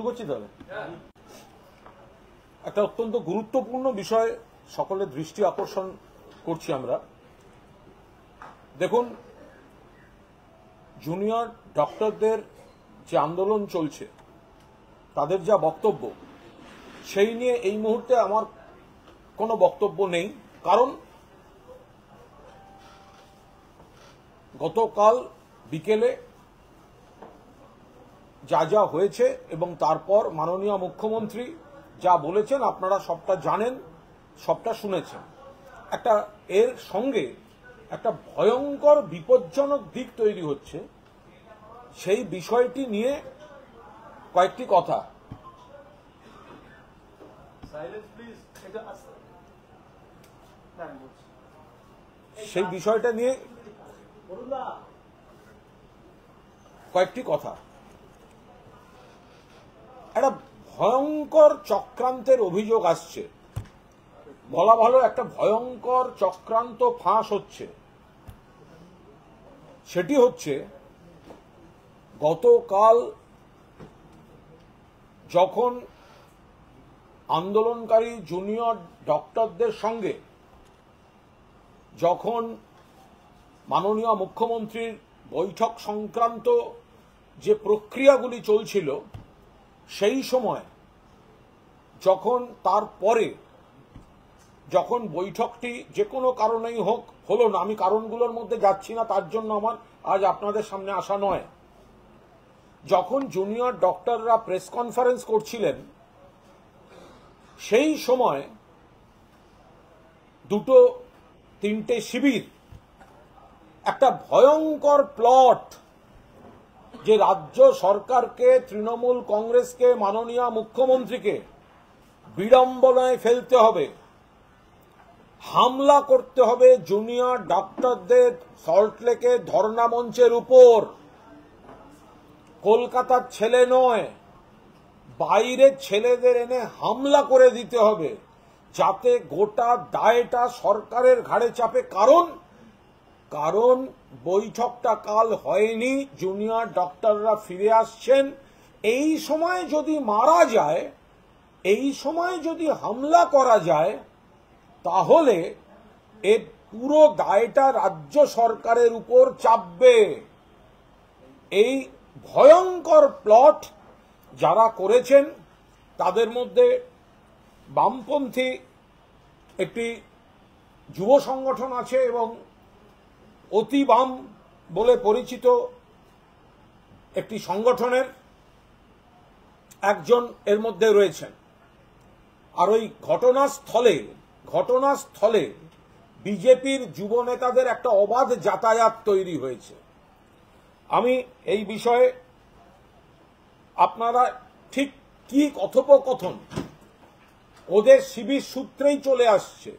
করছি তাহলে একটা অত্যন্ত গুরুত্বপূর্ণ বিষয় সকলের দৃষ্টি আকর্ষণ করছি আমরা। দেখুন, জুনিয়র ডক্টরদের যে আন্দোলন চলছে, তাদের যা বক্তব্য, সেই নিয়ে এই মুহূর্তে আমার কোনো বক্তব্য নেই। কারণ গতকাল বিকেলে যা যা হয়েছে এবং তারপর মাননীয় মুখ্যমন্ত্রী যা বলেছেন আপনারা সবটা জানেন, সবটা শুনেছেন। একটা এর সঙ্গে একটা ভয়ঙ্কর বিপজ্জনক দিক তৈরি হচ্ছে, সেই বিষয়টি নিয়ে কয়েকটি কথা। সেই বিষয়টা নিয়ে কয়েকটি কথা। একটা ভয়ঙ্কর চক্রান্তের অভিযোগ আসছে, বলা ভালো একটা ভয়ঙ্কর চক্রান্ত ফাঁস হচ্ছে। সেটি হচ্ছে, গতকাল যখন আন্দোলনকারী জুনিয়র ডক্টরদের সঙ্গে যখন মাননীয় মুখ্যমন্ত্রীর বৈঠক সংক্রান্ত যে প্রক্রিয়াগুলি চলছিল, সেই সময় যখন তারপরে যখন বৈঠকটি যে কোনো কারণেই হোক হলো না, আমি কারণগুলোর মধ্যে যাচ্ছি না, তার জন্য আমার আজ আপনাদের সামনে আসা নয়, যখন জুনিয়র ডক্টররা প্রেস কনফারেন্স করছিলেন, সেই সময় দুটো তিনটে শিবির একটা ভয়ঙ্কর প্লট, যে রাজ্য সরকারকে, তৃণমূল কংগ্রেসকে, মাননীয় মুখ্যমন্ত্রীকে বিড়ম্বনায় ফেলতে হবে, হামলা করতে হবে জুনিয়র ডক্টরদের সল্টলেকে ধর্ণা মঞ্চের উপর। কলকাতার ছেলে নয়, বাইরের ছেলেদের এনে হামলা করে দিতে হবে, যাতে গোটা দায়টা সরকারের ঘাড়ে চাপে। কারণ বৈঠকটা কাল হয়নি, জুনিয়র ডক্টররা ফিরে আসছেন। এই সময় যদি মারা যায়, এই সময় যদি হামলা করা যায়, তাহলে এর পুরো দায়টা রাজ্য সরকারের উপর চাপবে। এই ভয়ঙ্কর প্লট যারা করেছেন, তাদের মধ্যে বামপন্থী একটি যুব সংগঠন আছে এবং অতি বাম বলে পরিচিত একটি সংগঠনের একজন এর মধ্যে রয়েছেন। আর ওই ঘটনাস্থলে বিজেপির যুব নেতাদের একটা অবাধ যাতায়াত তৈরি হয়েছে। আমি এই বিষয়ে আপনারা ঠিক কি কথোপকথন, ওদের শিবির সূত্রেই চলে আসছে,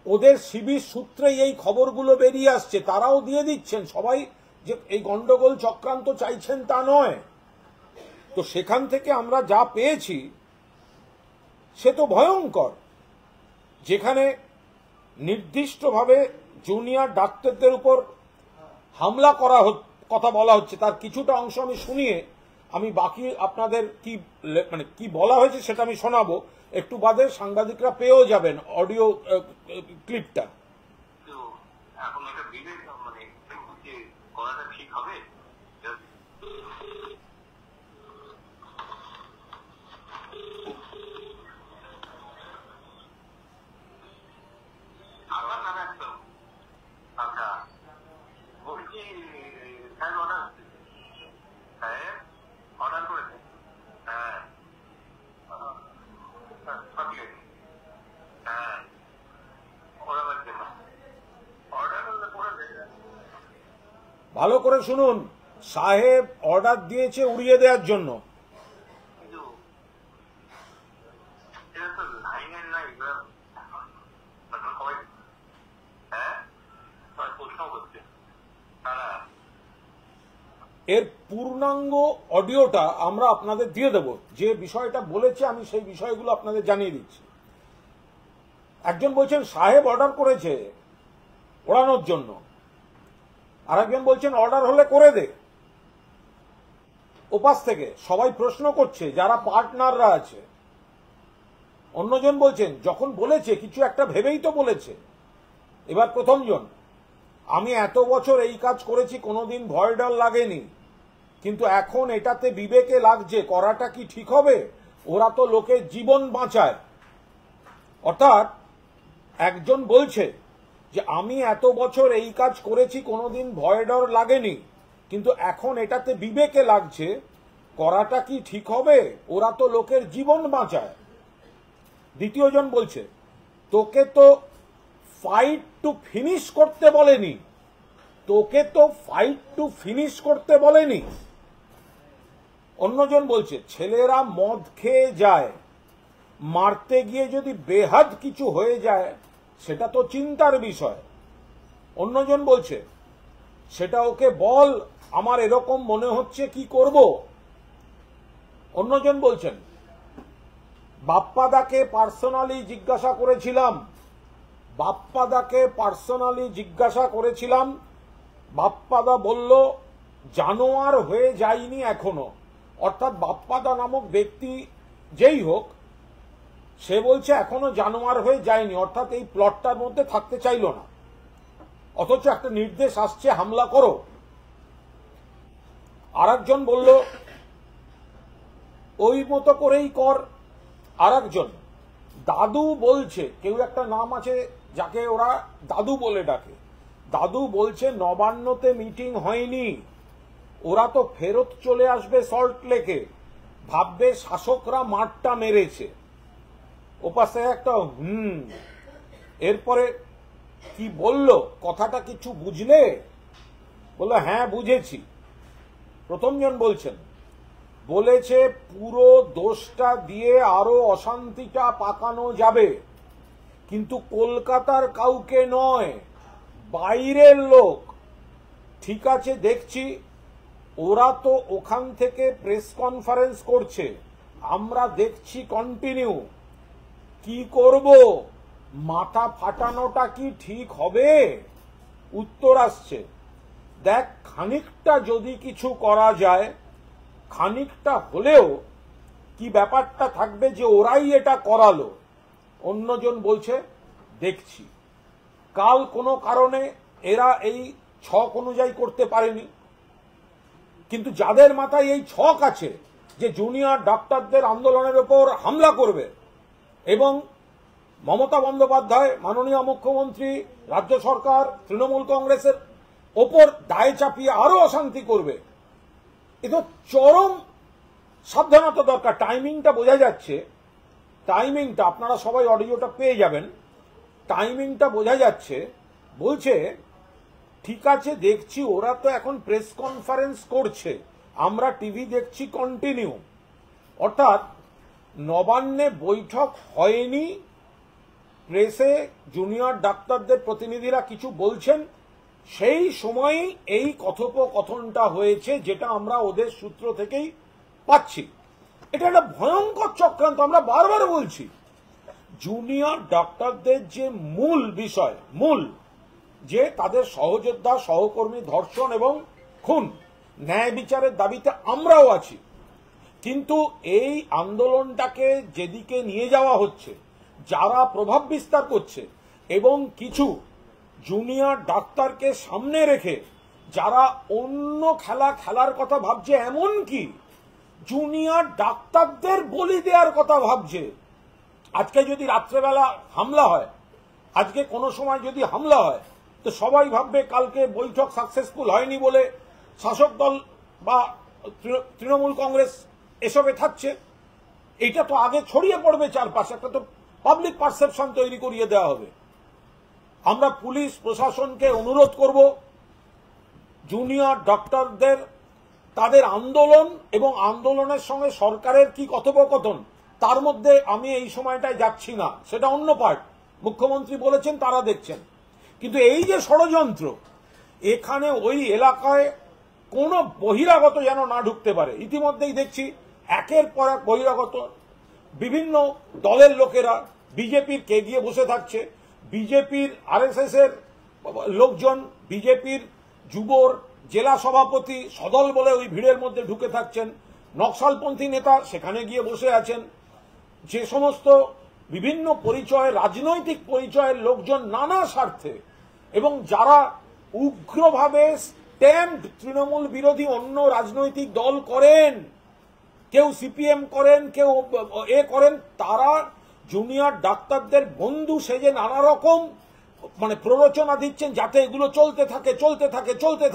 ওদের শিবির সূত্রেই এই খবরগুলো বেরিয়ে আসছে, তারাও দিয়ে দিচ্ছেন। সবাই যে এই গন্ডগোল চক্রান্ত চাইছেন তা নয়। তো সেখান থেকে আমরা যা পেয়েছি সে তো ভয়ঙ্কর, যেখানে নির্দিষ্টভাবে জুনিয়র ডাক্তারদের উপর হামলা করা কথা বলা হচ্ছে। তার কিছুটা অংশ আমি শুনিয়ে আমি বাকি আপনাদের কি বলা হয়েছে সেটা আমি শোনাবো। একটু বাদে সাংবাদিকরা পেয়েও যাবেন অডিও ক্লিপটা। ভালো করে শুনুন, সাহেব অর্ডার দিয়েছে উড়িয়ে দেওয়ার জন্য। এর পূর্ণাঙ্গ অডিওটা আমরা আপনাদের দিয়ে দেব। যে বিষয়টা বলেছে আমি সেই বিষয়গুলো আপনাদের জানিয়ে দিচ্ছি। একজন বলছেন সাহেব অর্ডার করেছে ওড়ানোর জন্য, আরেকজন বলছেন অর্ডার হলে করে দে। ওপাশ থেকে সবাই প্রশ্ন করছে, যারা পার্টনাররা আছে। অন্যজন বলছেন যখন বলেছে কিছু একটা ভেবেই তো বলেছে। এবার প্রথমজন, আমি এত বছর এই কাজ করেছি, কোনোদিন ভয় ডর লাগেনি, কিন্তু এখন এটাতে বিবেকে লাগছে, করাটা কি ঠিক হবে? ওরা তো লোকের জীবন বাঁচায়। অর্থাৎ একজন বলছে যে আমি এত বছর এই কাজ করেছি, কোনোদিন ভয় ডর লাগেনি, কিন্তু এখন এটাতে বিবেকে লাগছে, করাটা কি ঠিক হবে? ওরা তো লোকের জীবন বাঁচায়। দ্বিতীয়জন বলছে, তোকে তো ফাইট টু ফিনিশ করতে বলেনি, তোকে তো ফাইট টু ফিনিশ করতে বলেনি। অন্যজন বলছে, ছেলেরা মদ খেয়ে যায়, মারতে গিয়ে যদি বেহাদ কিছু হয়ে যায় সেটা তো চিন্তার বিষয়। অন্যজন বলছে, সেটা ওকে বল, আমার এরকম মনে হচ্ছে, কি করব। অন্যজন বলছেন, বাপ্পাদাকে পার্সোনালি জিজ্ঞাসা করেছিলাম, বাপ্পাদাকে পার্সোনালি জিজ্ঞাসা করেছিলাম, বাপ্পাদা বলল জানোয়ার হয়ে যায়নি এখনো। অর্থাৎ বাপ্পাদা নামক ব্যক্তি যেই হোক, সে বলছে এখনো জানোয়ার হয়ে যায়নি, অর্থাৎ এই প্লটটার মধ্যে থাকতে চাইল না। অথচ একটা নির্দেশ আসছে হামলা করো। আরেকজন বলল ওই মতো করেই কর। আরেকজন দাদু বলছে, কেউ একটা নাম আছে যাকে ওরা দাদু বলে ডাকে, দাদু বলছে নবান্নতে মিটিং হয়নি, ওরা তো ফেরত চলে আসবে সল্ট লেকে, ভাববে শাসকরা মাঠটা মেরেছে। ওপাশে একটা এরপরে কি বলল, কথাটা কিছু বুঝলে? বললো হ্যাঁ বুঝেছি। প্রথমজন বলছেন, বলেছে পুরো দোষটা দিয়ে আরো অশান্তিটা পাকানো যাবে, কিন্তু কলকাতার কাউকে নয়, বাইরের লোক। ঠিক আছে, দেখছি, ওরা তো ওখান থেকে প্রেস কনফারেন্স করছে, আমরা দেখছি কন্টিনিউ। কি করব? মাথা ফাটানোটা কি ঠিক হবে? উত্তর আসছে, দেখ, খানিকটা যদি কিছু করা যায়, খানিকটা হলেও কি ব্যাপারটা থাকবে যে ওরাই এটা করালো। অন্যজন বলছে দেখছি। কাল কোনো কারণে এরা এই ছক অনুযায়ী করতে পারেনি, কিন্তু যাদের মাথায় এই ছক আছে যে জুনিয়র ডাক্তারদের আন্দোলনের উপর হামলা করবে এবং মমতা বন্দ্যোপাধ্যায়, মাননীয় মুখ্যমন্ত্রী, রাজ্য সরকার, তৃণমূল কংগ্রেসের ওপর দায় চাপিয়ে আরো অশান্তি করবে, এ তো চরম সাবধানতা দরকার। টাইমিংটা বোঝা যাচ্ছে, টাইমিংটা আপনারা সবাই অডিওটা পেয়ে যাবেন, টাইমিংটা বোঝা যাচ্ছে। বলছে ঠিক আছে, দেখছি, ওরা তো এখন প্রেস কনফারেন্স করছে, আমরা টিভি দেখছি কন্টিনিউ। অর্থাৎ নবান্নে বৈঠক হয়নি, প্রেসে জুনিয়র ডাক্তারদের প্রতিনিধিরা কিছু বলছেন, সেই সময়েই এই কথোপকথনটা হয়েছে, যেটা আমরা ওদের সূত্র থেকেই পাচ্ছি। এটা একটা ভয়ঙ্কর চক্রান্ত। আমরা বারবার বলছি, জুনিয়র ডাক্তারদের যে মূল বিষয়, মূল যে তাদের সহযোদ্ধা সহকর্মী ধর্ষণ এবং খুন, ন্যায় বিচারের দাবিতে আমরাও আছি, কিন্তু এই আন্দোলনটাকে যেদিকে নিয়ে যাওয়া হচ্ছে, যারা প্রভাব বিস্তার করছে এবং কিছু জুনিয়র ডাক্তারকে সামনে রেখে যারা অন্য খেলা খেলার কথা ভাবছে, এমন কি জুনিয়র ডাক্তারদের বলি দেওয়ার কথা ভাবছে। আজকে যদি রাত্রেবেলা হামলা হয়, আজকে কোনো সময় যদি হামলা হয়, তো সবাই ভাববে কালকে বৈঠক সাকসেসফুল হয়নি বলে শাসক দল বা তৃণমূল কংগ্রেস এসবে থাকছে। এটা তো আগে ছড়িয়ে পড়বে চারপাশে, একটা তো পাবলিক পারসেপশন তৈরি করিয়ে দেওয়া হবে। আমরা পুলিশ প্রশাসনকে অনুরোধ করব, জুনিয়র ডক্টরদের তাদের আন্দোলন এবং আন্দোলনের সঙ্গে সরকারের কি কথোপকথন, তার মধ্যে আমি এই সময়টায় যাচ্ছি না, সেটা অন্য পার্ট। মুখ্যমন্ত্রী বলেছেন, তারা দেখছেন, কিন্তু এই যে ষড়যন্ত্র, এখানে ওই এলাকায় কোনো বহিরাগত যেন না ঢুকতে পারে। ইতিমধ্যেই দেখছি একের পর এক বহিরাগত বিভিন্ন দলের লোকেরা বিজেপির কে গিয়ে বসে থাকছে, বিজেপির আরএসএস এর লোকজন, বিজেপির যুবর জেলা সভাপতি সদল বলে ওই ভিড়ের মধ্যে ঢুকে থাকছেন, নকশালপন্থী নেতা সেখানে গিয়ে বসে আছেন, যে সমস্ত বিভিন্ন পরিচয়, রাজনৈতিক পরিচয়ের লোকজন নানা স্বার্থে এবং যারা উগ্রভাবে স্ট্যাম্পড তৃণমূল বিরোধী অন্য রাজনৈতিক দল করেন, কেউ সিপিএম করেন, কেউ করেন, তারা জুনিয়র ডাক্তারদের বন্ধু সেজে নানা রকম প্ররোচনা দিচ্ছেন যাতে এগুলো চলতে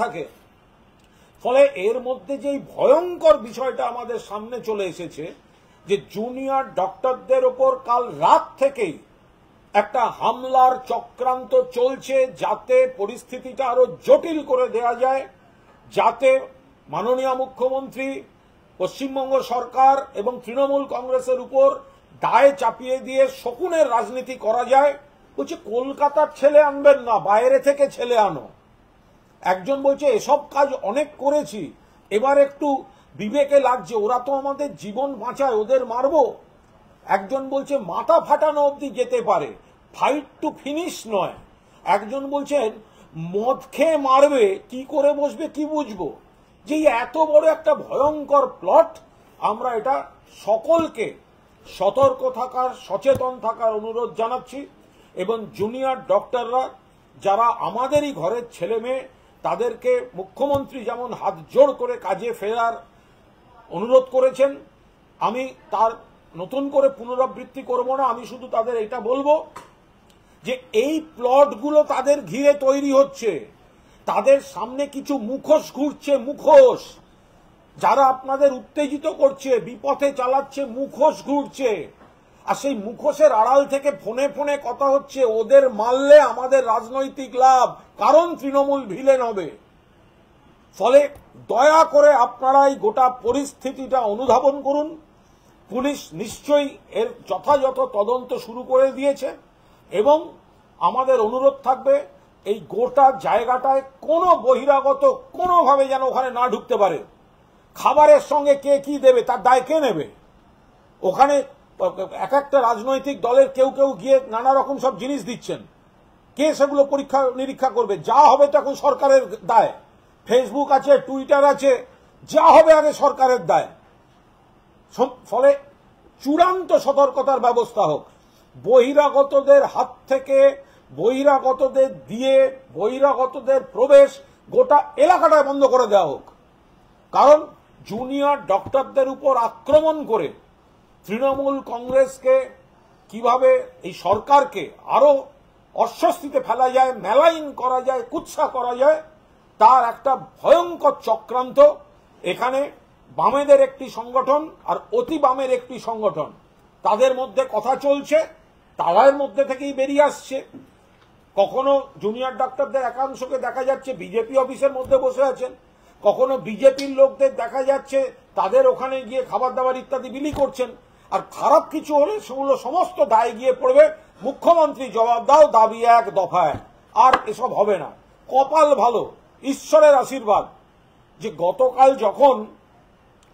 থাকে। ফলে এর মধ্যে যে ভয়ঙ্কর বিষয়টা আমাদের সামনে চলে এসেছে যে জুনিয়র ডক্টরদের ওপর কাল রাত থেকেই একটা হামলার চক্রান্ত চলছে যাতে পরিস্থিতিটা আরো জটিল করে দেয়া যায়, যাতে মাননীয় মুখ্যমন্ত্রী, পশ্চিমবঙ্গ সরকার এবং তৃণমূল কংগ্রেসের উপর দায় চাপিয়ে দিয়ে শকুনের রাজনীতি করা যায়। বলছে কলকাতার ছেলে আনবেন না, বাইরে থেকে ছেলে আনো। একজন বলছে এসব কাজ অনেক করেছি, এবার একটু বিবেকে লাগছে, ওরা তো আমাদের জীবন বাঁচায়, ওদের মারবো। একজন বলছে মাথা ফাটানো অবধি যেতে পারে, ফাইট টু ফিনিশ নয়। একজন বলছেন মদ খেয়ে মারবে, কি করে বসবে কি বুঝবো। যে এত বড় একটা ভয়ঙ্কর প্লট, আমরা এটা সকলকে সতর্ক থাকার, সচেতন থাকার অনুরোধ জানাচ্ছি। এবং জুনিয়র ডক্টররা যারা আমাদেরই ঘরের ছেলে মেয়ে, তাদেরকে মুখ্যমন্ত্রী যেমন হাত জোড় করে কাজে ফেরার অনুরোধ করেছেন, আমি তার নতুন করে পুনরাবৃত্তি করব না। আমি শুধু তাদের এটা বলবো যে এই প্লটগুলো তাদের ঘিরে তৈরি হচ্ছে, তাদের সামনে কিছু মুখোশ ঘুরছে, মুখোশ যারা আপনাদের উত্তেজিত করছে, বিপথে চালাচ্ছে, মুখোশ ঘুরছে। আর সেই মুখোশের আড়াল থেকে ফোনে ফোনে কথা হচ্ছে ওদের মারলে আমাদের রাজনৈতিক লাভ, কারণ তৃণমূল ভিলেন হবে। ফলে দয়া করে আপনারা এই গোটা পরিস্থিতিটা অনুধাবন করুন। পুলিশ নিশ্চয়ই এর যথাযথ তদন্ত শুরু করে দিয়েছে এবং আমাদের অনুরোধ থাকবে এই গোটা জায়গাটায় কোনো বহিরাগত কোনোভাবে যেন ওখানে না ঢুকতে পারে। খাবারের সঙ্গে কে কি দেবে তার দায় কে নেবে? ওখানে এক একটা রাজনৈতিক দলের কেউ কেউ গিয়ে নানা রকম সব জিনিস দিচ্ছেন, কে সেগুলো পরীক্ষা নিরীক্ষা করবে? যা হবে তখন সরকারের দায়। ফেসবুক আছে, টুইটার আছে, যা হবে আগে সরকারের দায়। ফলে চূড়ান্ত সতর্কতার ব্যবস্থা হোক, বহিরাগতদের হাত থেকে, বহিরাগতদের দিয়ে, বহিরাগতদের প্রবেশ গোটা এলাকাটায় বন্ধ করে দেওয়া হোক। কারণ জুনিয়র ডক্টরদের উপর আক্রমণ করে তৃণমূল কংগ্রেসকে কিভাবে, এই সরকারকে আরো অস্বস্তিতে ফেলা যায়, মেলাইন করা যায়, কুৎসা করা যায়, তার একটা ভয়ঙ্কর চক্রান্ত এখানে বামেদের একটি সংগঠন আর অতি বামের একটি সংগঠন, তাদের মধ্যে কথা চলছে, তাদের মধ্যে থেকেই বেরিয়ে আসছে। কখনো জুনিয়র ডাক্তারদের একাংশকে দেখা যাচ্ছে বিজেপি অফিসের মধ্যে বসে আছেন, কখনো বিজেপির লোকদের দেখা যাচ্ছে তাদের ওখানে গিয়ে খাবার দাবার ইত্যাদি বিলি করছেন। আর খারাপ কিছু হলে সেগুলো সমস্ত দায় গিয়ে পড়বে মুখ্যমন্ত্রী, জবাব দাও, দাবি এক, দফা এক। আর এসব হবে না। কপাল ভালো, ঈশ্বরের আশীর্বাদ যে গতকাল যখন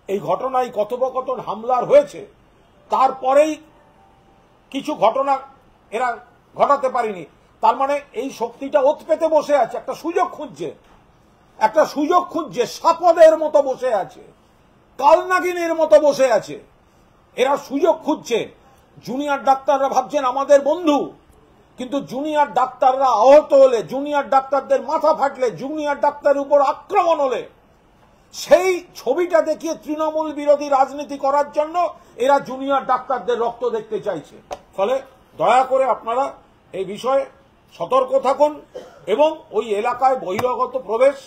এই ঘটনায় কথোপকথন হামলার হয়েছে, তারপরেই কিছু ঘটনা এরা ঘটাতে পারেনি। তার মানে এই শক্তিটা ওত পেতে বসে আছে, একটা সুযোগ খুঁজছে, সাপদের মতো বসে আছে, কালনাগিনীর মতো বসে আছে। এরা সুযোগ খুঁজছে। জুনিয়র ডাক্তাররা ভাবছেন আমাদের বন্ধু, কিন্তু জুনিয়র ডাক্তাররা আহত হলে, জুনিয়র ডাক্তারদের মাথা ফাটলে, জুনিয়র ডাক্তারের উপর আক্রমণ হলে, সেই ছবিটা দেখিয়ে তৃণমূল বিরোধী রাজনীতি করার জন্য এরা জুনিয়র ডাক্তারদের রক্ত দেখতে চাইছে। ফলে দয়া করে আপনারা এই বিষয়ে সতর্ক থাকুন এবং ওই এলাকায় বহিরাগত প্রবেশ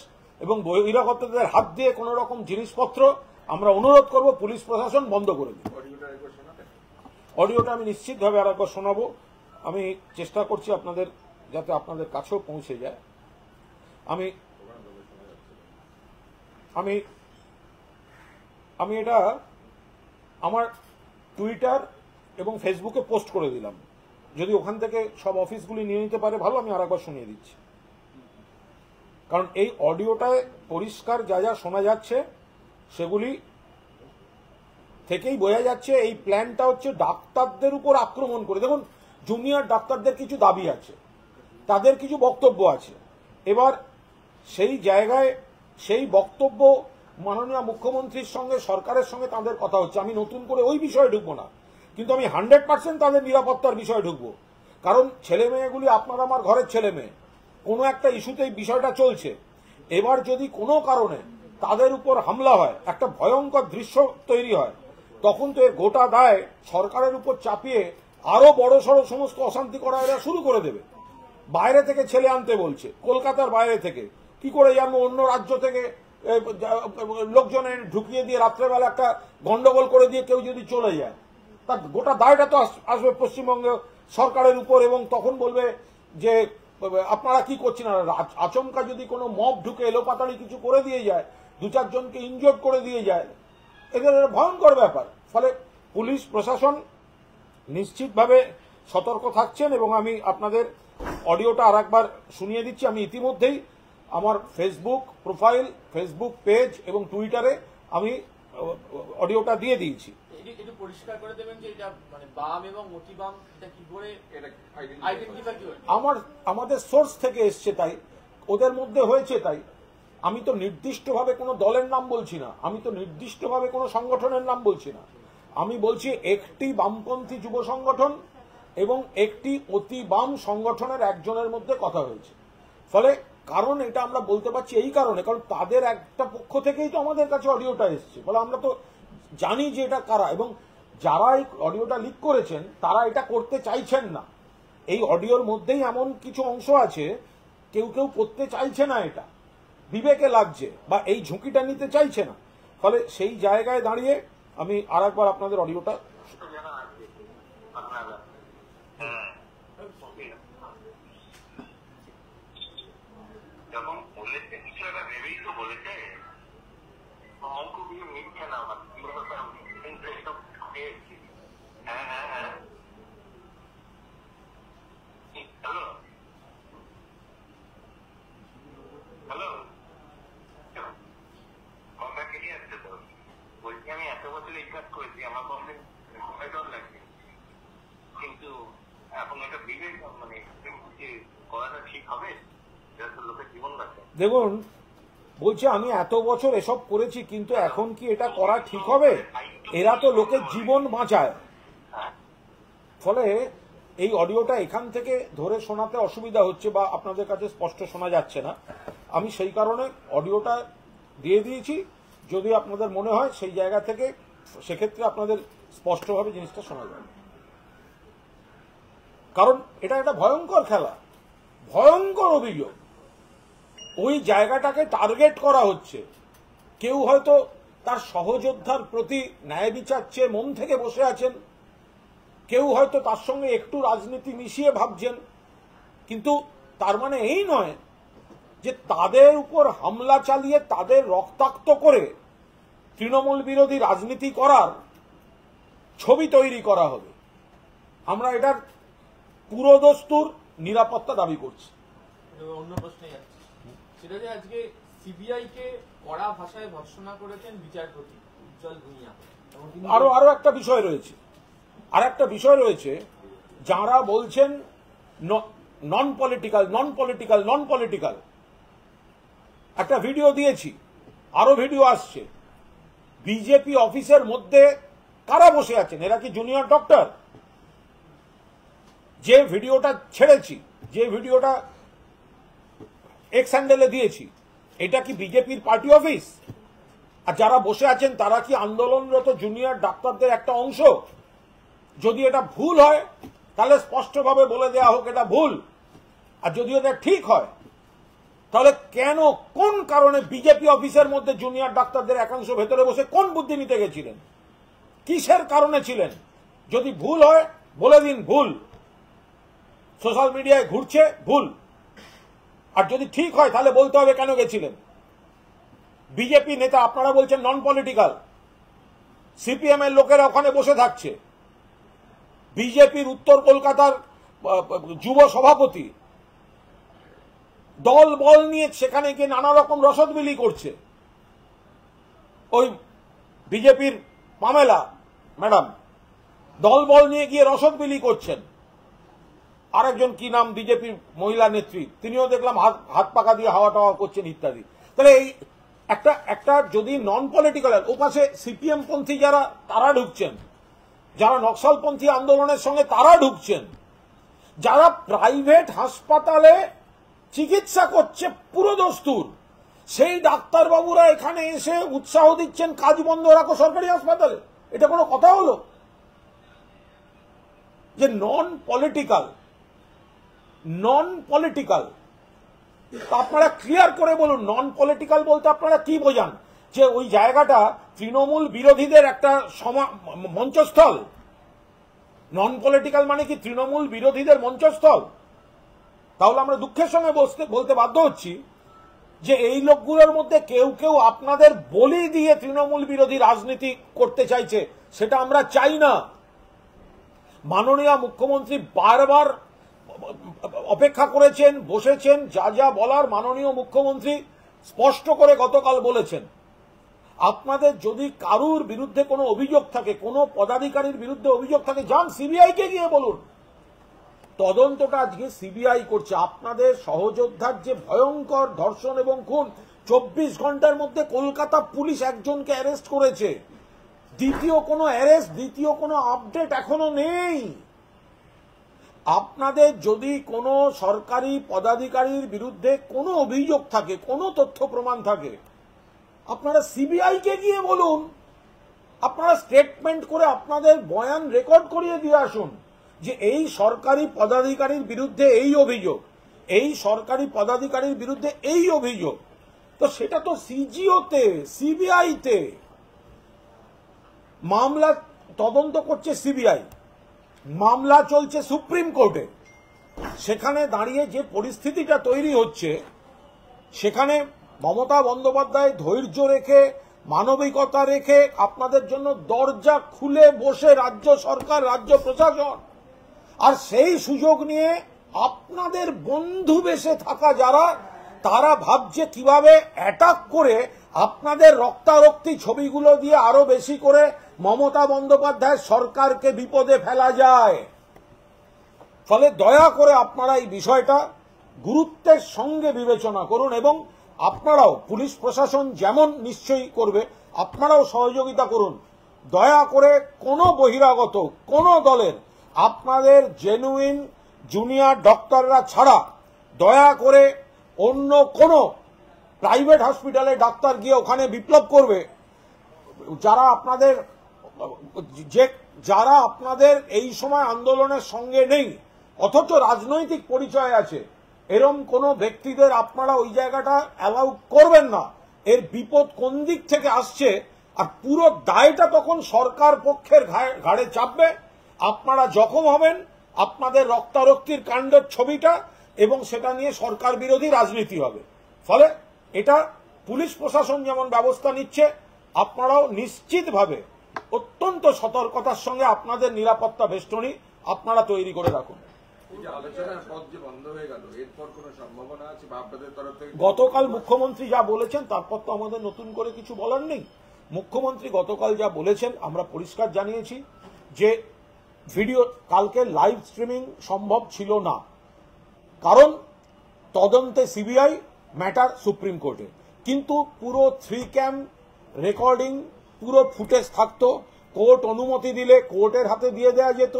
এবং বহিরাগতদের হাত দিয়ে কোন রকম জিনিসপত্র আমরা অনুরোধ করব পুলিশ প্রশাসন বন্ধ করে দিন। অডিওটা আমি নিশ্চিতভাবে আরেকবার শোনাবো। আমি চেষ্টা করছি আপনাদের যাতে আপনাদের কাছেও পৌঁছে যায়। আমি আমি আমি এটা আমার টুইটার এবং ফেসবুকে পোস্ট করে দিলাম। যদি ওখান থেকে সব অফিসগুলি নিয়ে নিতে পারে ভালো, আমি আরেকবার শুনিয়ে দিচ্ছি। কারণ এই অডিওটায় পরিষ্কার যা যা শোনা যাচ্ছে সেগুলি থেকেই বোঝা যাচ্ছে এই প্ল্যানটা হচ্ছে ডাক্তারদের উপর আক্রমণ করে। দেখুন, জুনিয়র ডাক্তারদের কিছু দাবি আছে, তাদের কিছু বক্তব্য আছে। এবার সেই জায়গায় সেই বক্তব্য মাননীয় মুখ্যমন্ত্রীর সঙ্গে সরকারের সঙ্গে তাদের কথা হচ্ছে। আমি নতুন করে ওই বিষয়ে ঢুকবো না, কিন্তু আমি 100% তাদের নিরাপত্তার বিষয়ে ঢুকবো। কারণ ছেলে মেয়েগুলি আপনার আমার ঘরের ছেলে মেয়ে, কোনো একটা ইস্যুতে এই বিষয়টা চলছে। এবার যদি কোনো কারণে তাদের উপর হামলা হয়, একটা ভয়ঙ্কর দৃশ্য তৈরি হয়, তখন তো এর গোটা দায় সরকারের উপর চাপিয়ে আরো বড় সড়ো সমস্ত অশান্তি করা এরা শুরু করে দেবে। বাইরে থেকে ছেলে আনতে বলছে, কলকাতার বাইরে থেকে। কি করে জানবো অন্য রাজ্য থেকে লোকজনের ঢুকিয়ে দিয়ে রাত্রেবেলা একটা গন্ডগোল করে দিয়ে কেউ যদি চলে যায়, তার গোটা দায়টা তো আসবে পশ্চিমবঙ্গ সরকারের উপর। এবং তখন বলবে যে আপনারা কি করছেন। আচমকা যদি কোনো মব ঢুকে এলোপাতাড়ি কিছু করে দিয়ে যায়, দু চারজনকে ইনজোর্ড করে দিয়ে যায়, এদের ভয়ঙ্কর ব্যাপার। ফলে পুলিশ প্রশাসন নিশ্চিতভাবে সতর্ক থাকছেন। এবং আমি আপনাদের অডিওটা আর একবার শুনিয়ে দিচ্ছি। আমি ইতিমধ্যেই আমার ফেসবুক প্রোফাইল, ফেসবুক পেজ এবং টুইটারে আমি অডিওটা দিয়ে দিয়েছি। একটু পরিষ্কার করে দেবেন যে এটা মানে বাম এবং অতি বাম এটা কি করে আইডেন্টিফাই কি হয়? আমাদের সোর্স থেকে এসছে, তাই ওদের মধ্যে হয়েছে। তাই আমি তো নির্দিষ্টভাবে কোনো দলের নাম বলছি না, আমি তো নির্দিষ্টভাবে কোনো সংগঠনের নাম বলছি না। আমি বলছি একটি বামপন্থী যুব সংগঠন এবং একটি অতি বাম সংগঠনের একজনের মধ্যে কথা হয়েছে। ফলে কারণ এটা আমরা বলতে পারছি এই কারণে, কারণ তাদের একটা পক্ষ থেকেই তো আমাদের কাছে অডিওটা এসছে। ফলে আমরা তো জানি যে এটা কারা, এবং যারা এই অডিওটা লিক করেছেন তারা এটা করতে চাইছেন না। এই অডিওর মধ্যেই এমন কিছু অংশ আছে, কেউ কেউ করতে চাইছে না, এটা বিবেকে লাগছে বা এই ঝুঁকিটা নিতে চাইছে না। ফলে সেই জায়গায় দাঁড়িয়ে আমি আর একবার আপনাদের অডিওটা যখন বলেছে বিষয়টা ভেবেই তো বলেছে, অঙ্ক দিয়ে মিথ্যে না হ্যাঁ হ্যাঁ হ্যাঁ। হ্যালো হ্যালো, কথা কেটে যাচ্ছে তো। বলছি আমি এত বছর এই কাজ করেছি, আমার কমপ্লেন ডর লাগছে, কিন্তু এখন এটা বিবেক মানে করাটা ঠিক হবে? লোকের জীবন বাঁচে। দেখুন, বলছে আমি এত বছর এসব করেছি, কিন্তু এখন কি এটা করা ঠিক হবে? এরা তো লোকের জীবন বাঁচায়। ফলে এই অডিওটা এখান থেকে ধরে শোনাতে অসুবিধা হচ্ছে বা আপনাদের কাছে স্পষ্ট শোনা যাচ্ছে না। আমি সেই কারণে অডিওটা দিয়ে দিয়েছি। যদি আপনাদের মনে হয় সেই জায়গা থেকে, সেক্ষেত্রে আপনাদের স্পষ্টভাবে জিনিসটা শোনা যাবে। কারণ এটা একটা ভয়ঙ্কর খেলা, ভয়ঙ্কর অভিযোগ। ওই জায়গাটাকে টার্গেট করা হচ্ছে। কেউ হয়তো তার সহযোদ্ধার প্রতি ন্যায় বিচার চেয়ে মন থেকে বসে আছেন, কেউ হয়তো তার সঙ্গে একটু রাজনীতি মিশিয়ে ভাবছেন, কিন্তু তার মানে এই নয় যে তাদের উপর হামলা চালিয়ে তাদের রক্তাক্ত করে তৃণমূল বিরোধী রাজনীতি করার ছবি তৈরি করা হবে। আমরা এটার পুরোদস্তুর নিরাপত্তা দাবি করছি। অন্য প্রশ্নে যাচ্ছে, সেটা যে আজকে সিবিআই কে কড়া ভাষায় ভর্ৎসনা করেছেন বিচারপতি উজ্জ্বল ভূঁইয়া। আরো একটা বিষয় রয়েছে, আর একটা বিষয় রয়েছে, যারা বলছেন নন পলিটিক্যাল। একটা ভিডিও দিয়েছি, আরো ভিডিও আসছে। বিজেপি অফিসের মধ্যে কারা বসে আছেন? এরা কি জুনিয়র ডক্টর? যে ভিডিওটা ছেড়েছি, যে ভিডিওটা এক্স হ্যান্ডেলে দিয়েছি, এটা কি বিজেপির পার্টি অফিস? আর যারা বসে আছেন তারা কি আন্দোলনরত জুনিয়র ডাক্তারদের একটা অংশ? যদি এটা ভুল হয় তাহলে স্পষ্টভাবে বলে দেওয়া হোক এটা ভুল। আর যদি এটা ঠিক হয় তাহলে কেন, কোন কারণে বিজেপি অফিসের মধ্যে জুনিয়র ডাক্তারদের একাংশ ভেতরে বসে কোন বুদ্ধি নিতে গেছিলেন? কিসের কারণে ছিলেন? যদি ভুল হয় বলে দিন ভুল, সোশ্যাল মিডিয়ায় ঘুরছে ভুল। আর যদি ঠিক হয় তাহলে বলতে হবে কেন গেছিলেন। বিজেপি নেতা আপনারা বলছেন নন পলিটিক্যাল, সিপিএম এর লোকেরা ওখানে বসে থাকছে। বিজেপির উত্তর কলকাতার যুব সভাপতি দল বল নিয়ে সেখানে গিয়ে নানা রকম রসদ বিলি করছে। ওই বিজেপির পামেলা ম্যাডাম দল বল নিয়ে গিয়ে রসদ বিলি করছেন। আরেকজন কি নাম বিজেপির মহিলা নেত্রী, তিনিও দেখলাম হাত পাকা দিয়ে হাওয়া টাওয়া করছেন ইত্যাদি। তাহলে একটা একটা যদি নন পলিটিক্যাল, ওপাশে সিপিএম পন্থী যারা তারা ঢুকছেন, যারা নকশালপন্থী আন্দোলনের সঙ্গে তারা ঢুকছেন, যারা প্রাইভেট হাসপাতালে চিকিৎসা করছে পুরো দস্তুর, সেই ডাক্তারবাবুরা এখানে এসে উৎসাহ দিচ্ছেন কাজ বন্ধ রাখো সরকারি হাসপাতালে। এটা কোনো কথা হলো? যে নন পলিটিক্যাল আপনারা ক্লিয়ার করে বলুন, নন পলিটিক্যাল বলতে আপনারা কি বোঝান? যে ওই জায়গাটা তৃণমূল বিরোধীদের একটা মঞ্চস্থল? নন পলিটিক্যাল মানে কি তৃণমূল বিরোধীদের মঞ্চস্থল? তাহলে আমরা দুঃখের সঙ্গে বলতে বাধ্য হচ্ছি যে এই লোকগুলোর মধ্যে কেউ কেউ আপনাদের বলি দিয়ে তৃণমূল বিরোধী রাজনীতি করতে চাইছে, সেটা আমরা চাই না। মাননীয় মুখ্যমন্ত্রী বারবার অপেক্ষা করেছেন, বসেছেন, যা যা বলার মাননীয় মুখ্যমন্ত্রী স্পষ্ট করে গতকাল বলেছেন। আপনাদের যদি কারুর বিরুদ্ধে কোনো অভিযোগ থাকে, কোনো পদাধিকারীর বিরুদ্ধে অভিযোগ থাকে, যান সিবিআইকে গিয়ে বলুন। তদন্তটা আজকে সিবিআই করছে। আপনাদের সহযোদ্ধার যে ভয়ঙ্কর ধর্ষণ এবং খুন, 24 ঘন্টার মধ্যে কলকাতা পুলিশ একজনকে অ্যারেস্ট করেছে। দ্বিতীয় কোনো অ্যারেস্ট, দ্বিতীয় কোনো আপডেট এখনো নেই। আপনাদের যদি কোনো সরকারি পদাধিকারীর বিরুদ্ধে কোনো অভিযোগ থাকে, কোনো তথ্য প্রমাণ থাকে, আপনারা সিবিআইকে গিয়ে বলুন। আপনারা স্টেটমেন্ট করে আপনাদের বয়ান রেকর্ড করিয়ে দিয়ে আসুন যে এই সরকারি পদাধিকারীর বিরুদ্ধে এই অভিযোগ, এই সরকারি পদাধিকারীর বিরুদ্ধে এই অভিযোগ। তো সেটা তো সিজিওতে, সিবিআইতে মামলা তদন্ত করছে সিবিআই, মামলা চলছে সুপ্রিম কোর্টে। সেখানে দাঁড়িয়ে যে পরিস্থিতিটা তৈরি হচ্ছে, সেখানে মমতা বন্দ্যোপাধ্যায় ধৈর্য রেখে, মানবিকতা রেখে আপনাদের জন্য দরজা খুলে বসে রাজ্য সরকার, রাজ্য প্রশাসন, আর সেই সুযোগ নিয়ে আপনাদের বন্ধু বেশে থাকা যারা, তারা ভাবছে কিভাবে অ্যাটাক করে আপনাদের রক্তারক্তি ছবিগুলো দিয়ে আরো বেশি করে মমতা বন্দ্যোপাধ্যায় সরকারকে বিপদে ফেলা যায়। ফলে দয়া করে আপনারা এই বিষয়টা গুরুত্বের সঙ্গে বিবেচনা করুন এবং আপনারাও, পুলিশ প্রশাসন যেমন নিশ্চয়ই করবে, আপনারাও সহযোগিতা করুন। দয়া করে কোনো বহিরাগত কোনো দলের আপনাদের জেনুইন জুনিয়র ডক্টররা ছাড়া দয়া করে অন্য কোনো প্রাইভেট হসপিটালে ডাক্তার গিয়ে ওখানে বিপ্লব করবে, যারা আপনাদের এই সময় আন্দোলনের সঙ্গে নেই অথচ রাজনৈতিক পরিচয় আছে, এরম কোন ব্যক্তিদের আপনারা ওই জায়গাটা অ্যালাউ করবেন না। এর বিপদ কোন দিক থেকে আসছে আর পুরো দায়টা তখন সরকার পক্ষের ঘাড়ে চাপবে। আপনারা জখম হবেন, আপনাদের রক্তারক্তির কাণ্ডের ছবিটা, এবং সেটা নিয়ে সরকার বিরোধী রাজনীতি হবে। ফলে এটা পুলিশ প্রশাসন যেমন ব্যবস্থা নিচ্ছে, আপনারাও নিশ্চিতভাবে অত্যন্ত সতর্কতার সঙ্গে আপনাদের নিরাপত্তা বেষ্টনী আপনারা তৈরি করে রাখুন। গতকাল মুখ্যমন্ত্রী যা বলেছেন তারপর তো আমাদের নতুন করে কিছু বলার নেই। মুখ্যমন্ত্রী গতকাল যা বলেছেন আমরা পরিষ্কার জানিয়েছি যে ভিডিও কালকে লাইভ স্ট্রিমিং সম্ভব ছিল না, কারণ তদন্তে সিবিআই, ম্যাটার সুপ্রিম কোর্টে। কিন্তু পুরো 3 ক্যাম রেকর্ডিং, পুরো ফুটেজ থাকতো। কোর্ট অনুমতি দিলে কোর্টের হাতে দিয়ে দেওয়া যেত,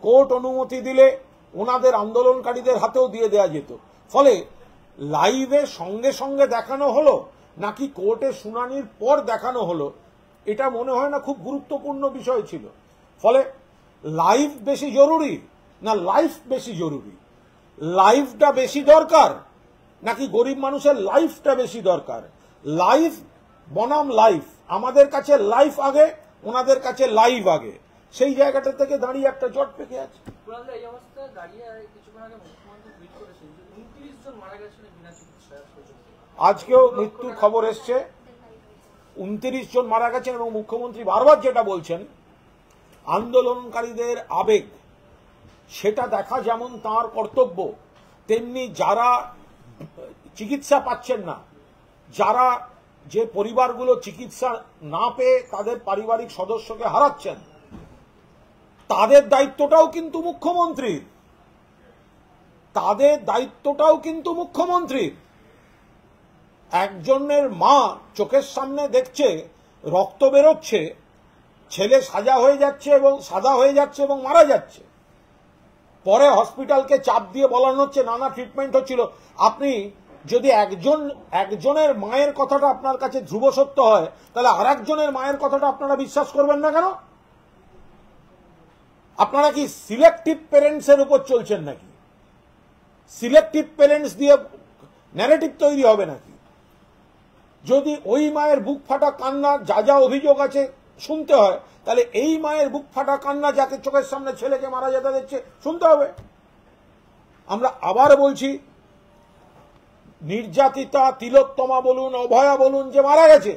কোর্ট অনুমতি দিলে ওনাদের আন্দোলনকারীদের হাতেও দিয়ে দেওয়া যেত। ফলে লাইভে সঙ্গে সঙ্গে দেখানো হলো নাকি কোর্টে শুনানির পর দেখানো হলো, এটা মনে হয় না খুব গুরুত্বপূর্ণ বিষয় ছিল। ফলে লাইভ বেশি জরুরি না লাইফ বেশি জরুরি? লাইফটা বেশি দরকার নাকি গরিব মানুষের লাইফটা বেশি দরকার? লাইফ বনাম লাইফ, আমাদের কাছে লাইফ আগে, ওনাদের কাছে লাইভ আগে। সেই জায়গাটা থেকে দাঁড়িয়ে একটা জট পেকে আছে। এই অবস্থায় দাঁড়িয়ে কিছুক্ষণ আগে মুখ্যমন্ত্রী টুইট করেছেন যে 29 জন মারা গেছেন বিনা চিকিৎসায়। আজকেও মৃত্যুর খবর এসছে, 29 জন মারা গেছেন। এবং মুখ্যমন্ত্রী বারবার যেটা বলছেন, আন্দোলনকারীদের আবেগ সেটা দেখা যেমন তার কর্তব্য, তেমনি যারা চিকিৎসা পাচ্ছেন না, যারা যে পরিবারগুলো চিকিৎসা না পেয়ে তাদের পারিবারিক সদস্যকে হারাচ্ছেন, তাদের দায়িত্বটাও কিন্তু মুখ্যমন্ত্রীর, তাদের দায়িত্বটাও কিন্তু মুখ্যমন্ত্রীর। একজনের মা চোখের সামনে দেখছে রক্ত বেরোচ্ছে, ছেলে সাদা হয়ে যাচ্ছে এবং মারা যাচ্ছে, পরে হসপিটালকে চাপ দিয়ে বলানো হচ্ছে নানা ট্রিটমেন্ট হচ্ছিল। আপনি যদি একজনের মায়ের কথাটা আপনার কাছে ধ্রুব সত্য হয়, তাহলে আর একজনের মায়ের কথাটা আপনারা বিশ্বাস করবেন না কেন? আপনারা কি সিলেক্টিভ প্যারেন্টসের উপর চলছেন নাকি? সিলেক্টিভ প্যারেন্টস দিয়ে ন্যারেটিভ তৈরি হবে নাকি? যদি ওই মায়ের বুক ফাটা কান্না যা যা অভিযোগ আছে শুনতে হয়, তাহলে এই মায়ের বুক ফাটা কান্না যাকে চোখের সামনে ছেলেকে মারা যেতে দিচ্ছে শুনতে হবে। আমরা আবার বলছি, নির্যাতিতা তিলোত্তমা বলুন, অভয়া বলুন, যে মারা গেছে,